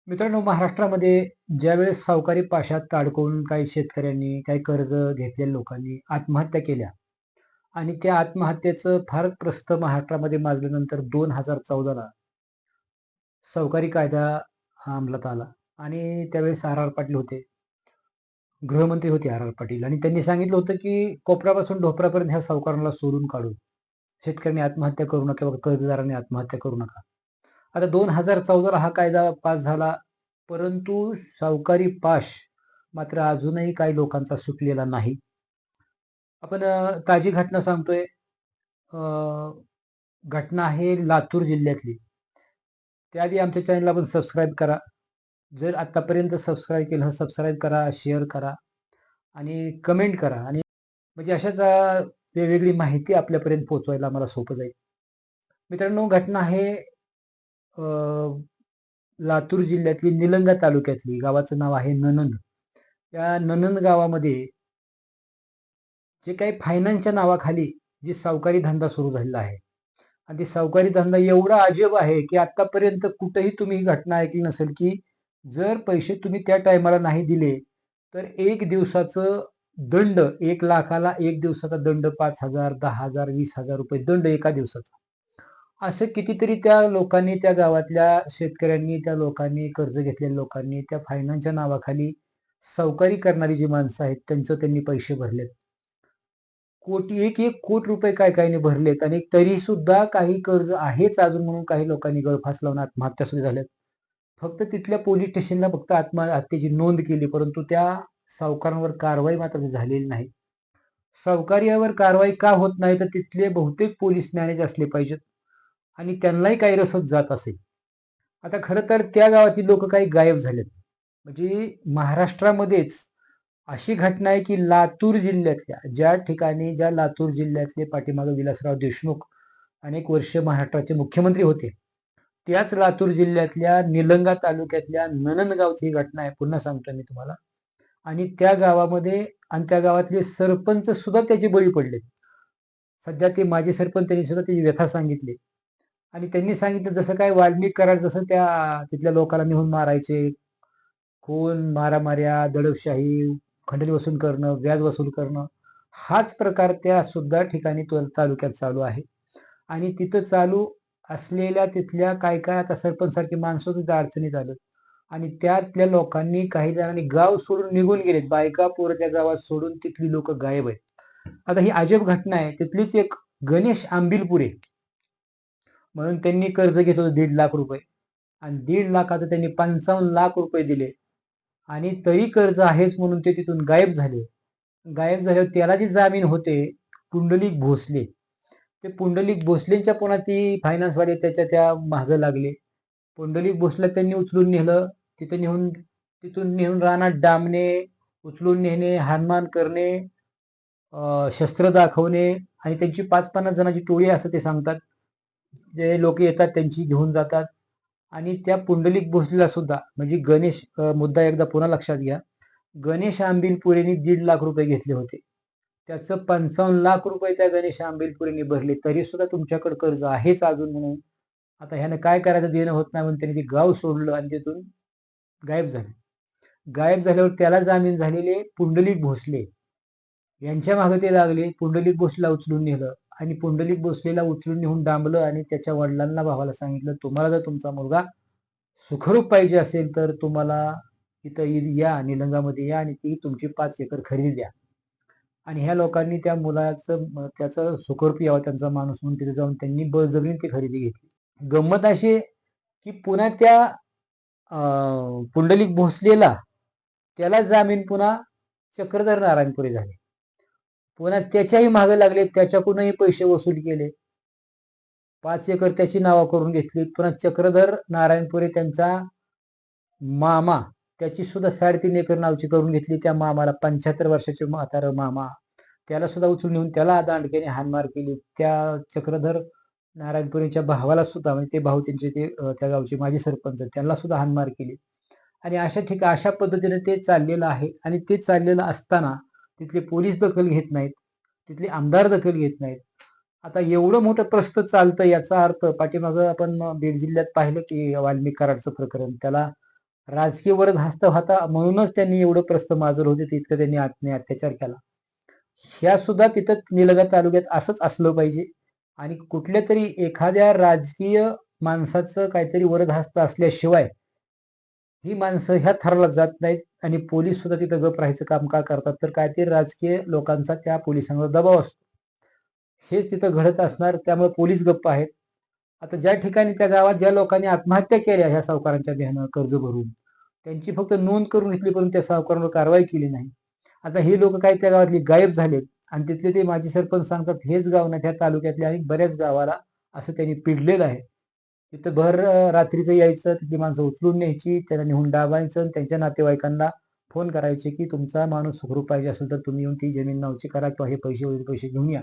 मित्रांनो, महाराष्ट्रामध्ये ज्यावेळेस सावकारी पाशात अडकवून काही शेतकऱ्यांनी, काही कर्ज घेतलेल्या लोकांनी आत्महत्या केल्या आणि त्या आत्महत्येचं फारच प्रस्थ महाराष्ट्रामध्ये माजल्यानंतर 2014 ला सावकारी कायदा हा अंमलात आला आणि त्यावेळेस आर. आर. पाटील होते. गृहमंत्री होते आर. आर. पाटील आणि त्यांनी सांगितलं होतं, की कोपऱ्यापासून ढोपऱ्यापर्यंत ह्या सावकारांना सोडून काढू. शेतकऱ्यांनी आत्महत्या करू नका, कर्जदारांनी आत्महत्या करू नका. आता 2014 ला हा कायदा पास झाला, परंतु सावकारी पाश मात्र अजूनही काही लोकांचा सुटलेला नाही. आपण ताजी घटना सांगतोय. अ, घटना आहे लातूर जिल्ह्यातली. त्याआधी आमच्या चॅनलला आपण सबस्क्राईब करा. जर आतापर्यंत सबस्क्राईब केलं, सबस्क्राईब करा, शेअर करा आणि कमेंट करा आणि म्हणजे अशाच वेगवेगळी माहिती आपल्यापर्यंत पोहोचवायला आम्हाला सोपं जाईल. मित्रांनो, घटना आहे अ, लातूर जिल्ह्यातली निलंगा तालुक्यातली. गावाचं नाव आहे नणंद. त्या नणंद गावामध्ये जे काही फायनान्सच्या नावाखाली जी सावकारी धंदा सुरू झालेला आहे आणि ती सावकारी धंदा एवढा अजब आहे, की आतापर्यंत कुठेही तुम्ही ही घटना ऐकली नसेल, की जर पैसे तुम्ही त्या टायमाला नाही दिले, तर 1 दिवसाचं दंड, 1,00,000ला 1 दिवसाचा दंड 5,000, 10,000, 20,000 रुपये दंड एका दिवसाचा. असं कितीतरी त्या लोकांनी, त्या गावातल्या शेतकऱ्यांनी, त्या लोकांनी, कर्ज घेतलेल्या लोकांनी, त्या फायनान्सच्या नावाखाली सावकारी करणारी जी माणसं आहेत, त्यांचं त्यांनी पैसे भरलेत. कोटी, एक कोटी रुपये काय कायने भरलेत आणि तरी सुद्धा काही कर्ज आहेच अजून म्हणून काही लोकांनी गळफास लावून आत्महत्या सुद्धा झाल्यात. फक्त तिथल्या पोलीस स्टेशनला फक्त आत्महत्येची नोंद केली, परंतु त्या सावकारांवर कारवाई मात्र झालेली नाही. सावकारीवर कारवाई का होत नाही, तर तिथले बहुतेक पोलीस मॅनेज असले पाहिजेत आणि त्यांनाही काही रसद जात असेल. आता खरं तर त्या गावातील लोक काही गायब झालेत. म्हणजे महाराष्ट्रामध्येच अशी घटना आहे, की लातूर जिल्ह्यातल्या ज्या लातूर जिल्ह्यातले पाठीमागे विलासराव देशमुख अनेक वर्ष महाराष्ट्राचे मुख्यमंत्री होते, त्याच लातूर जिल्ह्यातल्या निलंगा तालुक्यातल्या नणंद गावची ही घटना आहे. पुन्हा सांगतो मी तुम्हाला. आणि त्या गावामध्ये आणि त्या गावातले सरपंच सुद्धा त्याचे बळी पडले. सध्या ते माजी सरपंच, त्यांनी सुद्धा त्याची व्यथा सांगितली आणि त्यांनी सांगितलं, जसं काय वाल्मिक कराड जसं त्या तिथल्या लोकांना नेऊन मारायचे, खून, मारामाऱ्या, दडपशाही, खंडणी वसूल करणं, व्याज वसूल करणं, हाच प्रकार त्या सुद्धा ठिकाणी तालुक्यात चालू आहे. आणि तिथं चालू असलेल्या तिथल्या काय काय आता सरपंच सारखी माणसं सुद्धा अडचणीत आलेत आणि त्यातल्या लोकांनी, काही जणांनी गाव सोडून निघून गेलेत. बायका पोरं त्या गावात सोडून तिथली लोक गायब आहेत. आता ही अजब घटना आहे. तिथलीच एक गणेश आंबिलपुरे म्हणून, त्यांनी कर्ज घेत होतं 1.5 लाख रुपये आणि 1.5 लाखाचं त्यांनी 55 लाख रुपये दिले आणि तरी कर्ज आहेच म्हणून ते तिथून गायब झाले. गायब झाल्यावर त्याला जे जामीन होते, पुंडलिक भोसले, ते पुंडलिक भोसलेंच्या पुन्हा ती फायनान्सवाले त्याच्या त्या मागं लागले. पुंडलिक भोसले त्यांनी उचलून नेलं. तिथून नेऊन रानात डांबणे, उचलून नेणे, हाणमाण करणे, शस्त्र दाखवणे आणि त्यांची 5-50 जणांची टोळी असं ते सांगतात. जे लोक येतात त्यांची घेऊन जातात आणि त्या पुंडलिक भोसलेला सुद्धा, म्हणजे गणेश, मुद्दा एकदा पुन्हा लक्षात घ्या. गणेश आंबिलपुरेनी 1.5 लाख रुपये घेतले होते. त्याचं 55 लाख रुपये त्या गणेश आंबिलपुरेनी भरले, तरी सुद्धा तुमच्याकडे कर्ज आहेच अजून म्हणून आता ह्यानं काय करायचं, देणं होत नाही म्हणून त्यांनी ते गाव सोडलं आणि तिथून गायब झाले. गायब झाल्यावर त्याला जामीन झालेले पुंडलिक भोसले यांच्या मागे ते लागले. पुंडलिक भोसलेला उचलून नेलं आणि पुंडलिक भोसलेला उचलून नेऊन डांबलं आणि त्याच्या वडिलांना, भावाला सांगितलं, तुम्हाला जर तुमचा मुलगा सुखरूप पाहिजे असेल तर तुम्हाला इथं या, निलंगामध्ये या आणि ती तुमची 5 एकर खरेदी द्या. आणि ह्या लोकांनी त्या मुलाचं, त्याचं सुखरूप यावं त्यांचा माणूस म्हणून तिथे जाऊन त्यांनी बळजबरीने ती खरेदी घेतली. गंमत अशी की पुन्हा त्या पुंडलिक भोसलेला, त्याला जामीन पुन्हा चक्रधर नारायणपुरे झाले. पुन्हा त्याच्याही मागे लागले, त्याच्याकडूनही पैसे वसूल केले. 5 एकर त्याची नावं करून घेतली. पुन्हा चक्रधर नारायणपुरे त्यांचा मामा, त्याची सुद्धा 3.5 एकर नावची करून घेतली. त्या मामाला, 75 वर्षाचे म्हातारं मामा, त्याला सुद्धा उचलून नेऊन त्याला दांडक्याने हाणमार केली. त्या चक्रधर नारायणपुरेच्या भावाला सुद्धा, म्हणजे ते भाऊ त्यांचे, ते त्या गावचे माजी सरपंच, त्यांना सुद्धा हाणमार केली. आणि अशा पद्धतीने ते चाललेलं आहे. आणि ते चाललेलं असताना तिथले पोलीस दखल घेत नाहीत, तिथले आमदार दखल घेत नाहीत. आता एवढं मोठं प्रस्त चालतं, याचा अर्थ पाठीमागं आपण बीड जिल्ह्यात पाहिलं की वाल्मिक कराडचं प्रकरण, त्याला राजकीय वरदहस्त होता म्हणूनच त्यांनी एवढं प्रस्थ माजवलं होते, तितकं त्यांनी अत्याचार केला. ह्या सुद्धा तिथं निलंगा तालुक्यात असंच असलं पाहिजे. आणि कुठल्या तरी एखाद्या राजकीय माणसाचं काहीतरी वरदहस्त असल्याशिवाय ही माणसं ह्या थराला जात नाहीत. आणि पोलीस सुद्धा तिथं गप राहायचं काम का करतात, तर काहीतरी राजकीय लोकांचा त्या पोलिसांवर दबाव असतो. हेच तिथं घडत असणार, त्यामुळे पोलीस गप्प आहेत. आता ज्या ठिकाणी त्या गावात ज्या लोकांनी आत्महत्या केल्या ह्या सावकारांच्या भ्यानं कर्ज भरून, त्यांची फक्त नोंद करून घेतली, परंतु त्या सावकारांवर कारवाई केली नाही. आता हे लोक काही त्या गावातली गायब झालेत आणि तिथले ते माजी सरपंच सांगतात हेच गाव ना, त्या तालुक्यातल्या आणि बऱ्याच गावाला असं त्यांनी पिडलेलं आहे. तिथं भर रात्रीचं यायचं, तिथली माणसं उचलून न्यायची, त्याला नेऊन डाबायचं, त्यांच्या नातेवाईकांना फोन करायचे की तुमचा माणूस सुखरूप पाहिजे असेल तर तुम्ही येऊन ती जमीन नावची करा किंवा हे पैसे घेऊन या.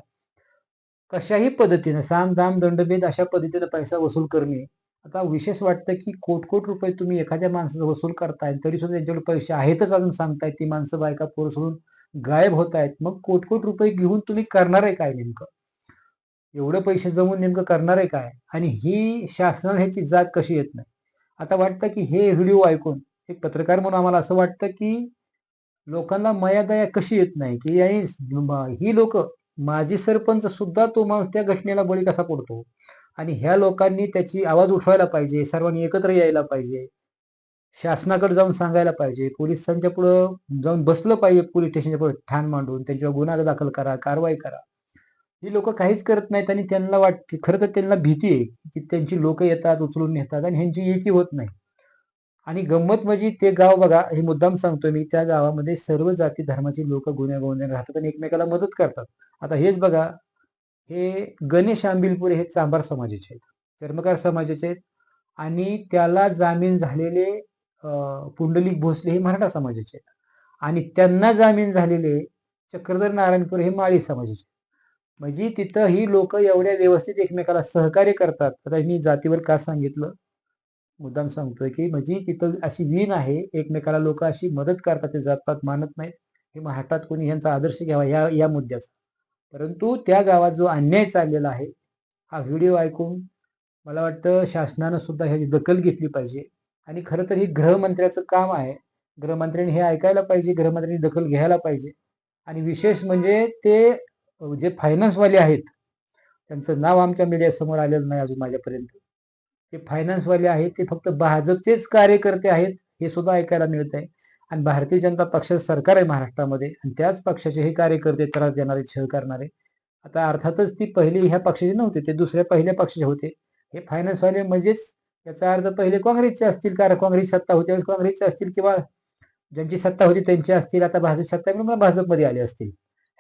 कशाही पद्धतीनं साम दाम दंडभेद अशा पद्धतीनं पैसा वसूल करणे. आता विशेष वाटतं की कोट रुपये तुम्ही एखाद्या माणसाचा वसूल करताय, तरी सुद्धा त्यांच्याकडे पैसे आहेतच अजून सांगतायत. ती माणसं बायका पोरं सोडून गायब होत आहेत. मग कोट रुपये घेऊन तुम्ही करणार आहे काय नेमकं? एवढे पैसे जमून नेमकं करणार आहे काय? आणि ही शासनाला ह्याची जाग कशी येत नाही? आता वाटतं की हे व्हिडिओ ऐकून एक पत्रकार म्हणून आम्हाला असं वाटतं की लोकांना मयादया कशी येत नाही, की ही लोक माजी सरपंच सुद्धा तो माणूस त्या घटनेला बळी कसा पडतो. आणि ह्या लोकांनी त्याची आवाज उठवायला पाहिजे, सर्वांनी एकत्र यायला पाहिजे, शासनाकडे जाऊन सांगायला पाहिजे, पोलिसांच्या पुढं जाऊन बसलं पाहिजे, पोलीस स्टेशनच्या पुढे ठाण मांडून त्यांच्यावर गुन्हा दाखल करा, कारवाई करा. ही लोक काहीच करत नाहीत आणि त्यांना वाटते, खरं तर त्यांना भीती आहे की त्यांची लोक येतात, उचलून नेतात आणि ह्यांची एकी होत नाही. आणि गंमत म्हणजे ते गाव बघा, हे मुद्दाम सांगतोय मी, त्या गावामध्ये सर्व जाती धर्माची लोक गुण्यागोविंदाने राहतात आणि एकमेकाला मदत करतात. आता हेच बघा, हे गणेश आंबिलपुरे हे चांभार समाजाचे आहेत, चर्मकार समाजाचे आहेत. आणि त्याला जामीन झालेले पुंडलिक भोसले हे मराठा समाजाचे आहेत. आणि त्यांना जामीन झालेले चक्रधर नारायणपूर हे माळी समाजाचे. म्हणजे तिथं ही लोक एवढ्या व्यवस्थित एकमेकाला सहकार्य करतात. आता मी जातीवर का सांगितलं, मुद्दाम सांगतोय की म्हणजे तिथं अशी वीण आहे, एकमेकाला लोक अशी मदत करतात, ते जातपात मानत नाहीत. हे महाराष्ट्रात कोणी यांचा आदर्श घ्यावा या या मुद्द्याचा. परंतु त्या गावात जो अन्याय चाललेला आहे, हा व्हिडिओ ऐकून मला वाटतं शासनानं सुद्धा ह्याची दखल घेतली पाहिजे. आणि खरं तर ही गृहमंत्र्याचं काम आहे. गृहमंत्र्यांनी हे ऐकायला पाहिजे, गृहमंत्र्यांनी दखल घ्यायला पाहिजे. आणि विशेष म्हणजे ते जे फायनान्सवाले आहेत, त्यांचं नाव आमच्या मीडियासमोर आलेलं नाही अजून माझ्यापर्यंत. ते फायनान्सवाले आहेत, ते फक्त भाजपचेच कार्यकर्ते आहेत, हे सुद्धा ऐकायला मिळत आहे. आणि भारतीय जनता पक्षाचं सरकार आहे महाराष्ट्रामध्ये आणि त्याच पक्षाचे हे कार्यकर्ते त्रास देणारे, छळ करणारे. आता अर्थातच ती पहिली ह्या पक्षाचे नव्हते, ते दुसऱ्या पहिल्या पक्षाचे होते. हे फायनान्सवाले म्हणजेच याचा अर्थ पहिले काँग्रेसचे असतील, कारण काँग्रेस सत्ता होती काँग्रेसचे असतील, किंवा ज्यांची सत्ता होती त्यांची असतील, आता भाजप सत्ता म्हणून भाजपमध्ये आले असतील.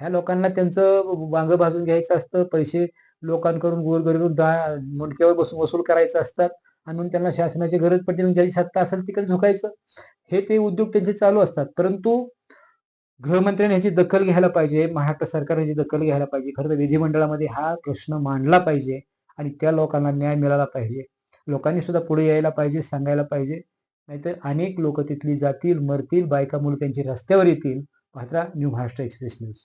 ह्या लोकांना त्यांचं वांग भाजून घ्यायचं असतं, पैसे लोकांकडून गोरगरीब मुंडक्यावर बसून वसूल करायचं असतात. आणि म्हणून त्यांना शासनाची गरज पडते, म्हणून ज्याची सत्ता असेल तिकडे झुकायचं. हे ते उद्योग त्यांचे चालू असतात. परंतु गृहमंत्र्यांनी ह्याची दखल घ्यायला पाहिजे, महाराष्ट्र सरकारने ह्याची दखल घ्यायला पाहिजे. खरं तर विधिमंडळामध्ये हा प्रश्न मांडला पाहिजे आणि त्या लोकांना न्याय मिळाला पाहिजे. लोकांनी सुद्धा पुढे यायला पाहिजे, सांगायला पाहिजे. नाहीतर अनेक लोक तिथली जातील, मरतील, बायका मुलं त्यांची रस्त्यावर येतील. पाहत राहा न्यू महाराष्ट्र एक्सप्रेस न्यूज.